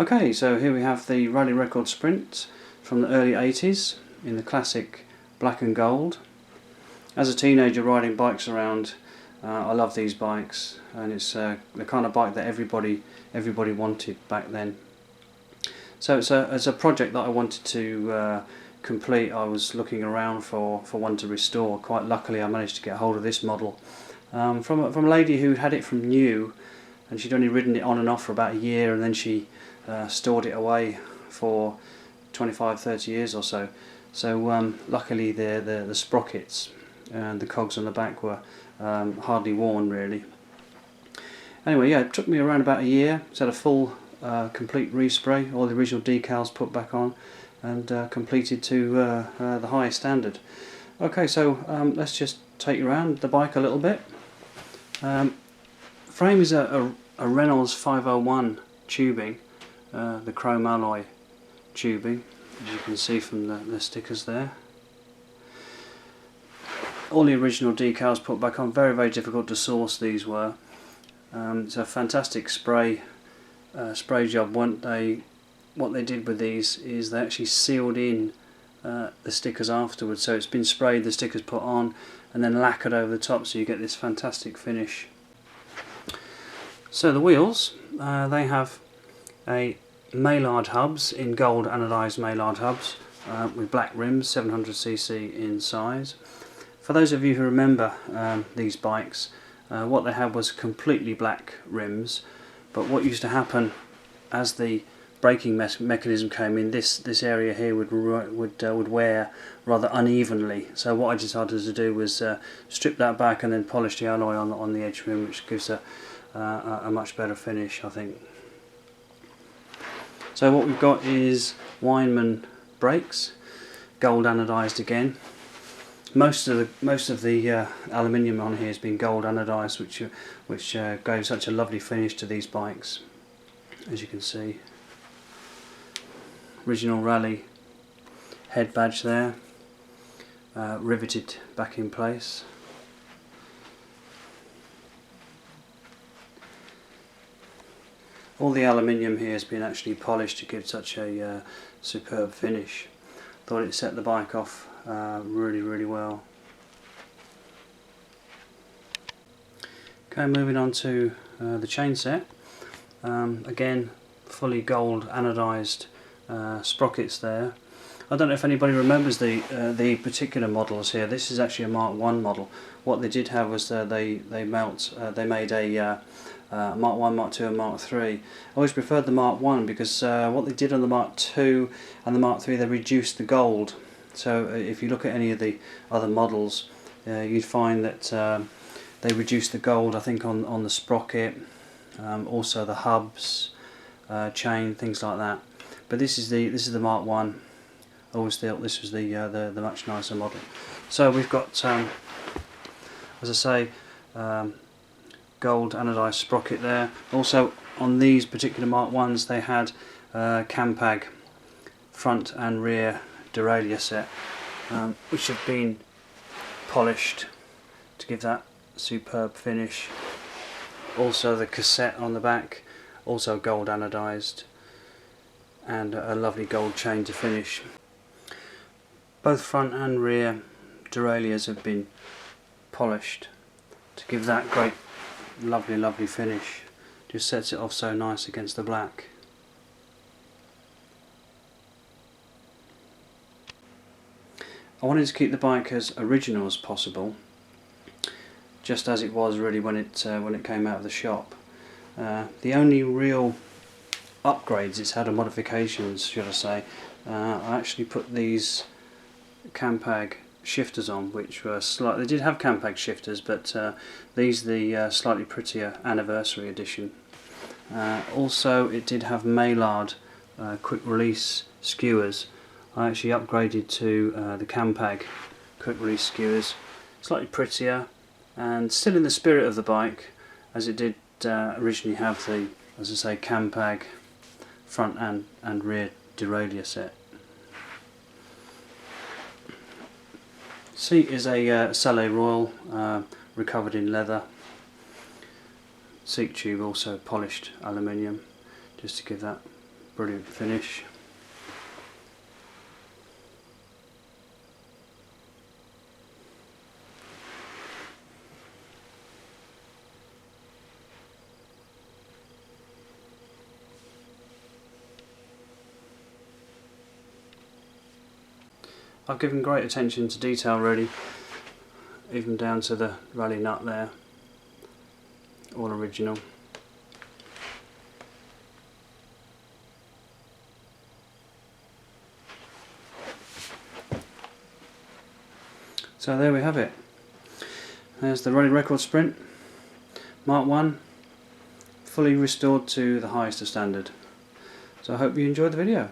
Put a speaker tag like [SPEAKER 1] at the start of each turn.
[SPEAKER 1] Okay, so here we have the Raleigh Record Sprint from the early 80s in the classic black and gold. As a teenager riding bikes around, I love these bikes, and it's the kind of bike that everybody wanted back then. So it's a project that I wanted to complete. I was looking around for one to restore. Quite luckily I managed to get hold of this model from a lady who had it from new, and she'd only ridden it on and off for about a year, and then she stored it away for 25-30 years or so. So luckily the sprockets and the cogs on the back were hardly worn really. Anyway, yeah, it took me around about a year. It's had a full complete respray, all the original decals put back on, and completed to the highest standard. Okay, so let's just take you around the bike a little bit. Frame is a Reynolds 501 tubing, the chrome alloy tubing, as you can see from the stickers there. All the original decals put back on. Very, very difficult to source these were. It's a fantastic spray job. What they did with these is they actually sealed in the stickers afterwards. So it's been sprayed, the stickers put on, and then lacquered over the top, so you get this fantastic finish. So the wheels, they have a Maillard hubs in gold anodised Maillard hubs with black rims, 700cc in size. For those of you who remember these bikes, what they had was completely black rims, but what used to happen as the braking mechanism came in, this area here would wear rather unevenly. So what I decided to do was strip that back and then polish the alloy on the edge rim, which gives a much better finish, I think. So what we've got is Weinmann brakes, gold anodised again. Most of the aluminium on here has been gold anodised, which gave such a lovely finish to these bikes, as you can see. Original Raleigh head badge there, riveted back in place. All the aluminium here has been actually polished to give such a superb finish. Thought it set the bike off really well. Okay, moving on to the chain set. Again, fully gold anodised sprockets there. I don't know if anybody remembers the particular models here. This is actually a Mark 1 model. What they did have was they made a Mark 1, Mark 2 and Mark 3. I always preferred the Mark 1 because what they did on the Mark 2 and the Mark 3, they reduced the gold. So if you look at any of the other models, you'd find that they reduced the gold, I think, on the sprocket, also the hubs, chain, things like that. But this is the Mark 1. I always thought this was the much nicer model. So we've got, as I say, gold anodised sprocket there. Also on these particular Mark 1s they had Campag front and rear derailleur set, which have been polished to give that superb finish. Also the cassette on the back, also gold anodised, and a lovely gold chain to finish. Both front and rear derailleurs have been polished to give that great lovely finish. Just sets it off so nice against the black. I wanted to keep the bike as original as possible, just as it was really when it came out of the shop. The only real upgrades it's had, or modifications should I say, I actually put these Campag shifters on, which were slightly, they did have Campag shifters, but these are the slightly prettier anniversary edition. Also it did have Maillard quick release skewers. I actually upgraded to the Campag quick release skewers, slightly prettier and still in the spirit of the bike, as it did originally have the, as I say, Campag front and rear derailleur set. Seat is a Salé Royal, recovered in leather. Seat tube also polished aluminium, just to give that Brilliant finish. I've given great attention to detail really, even down to the rally nut there, all original. So there we have it. There's the Raleigh Record Sprint Mark 1, fully restored to the highest of standard. So I hope you enjoyed the video.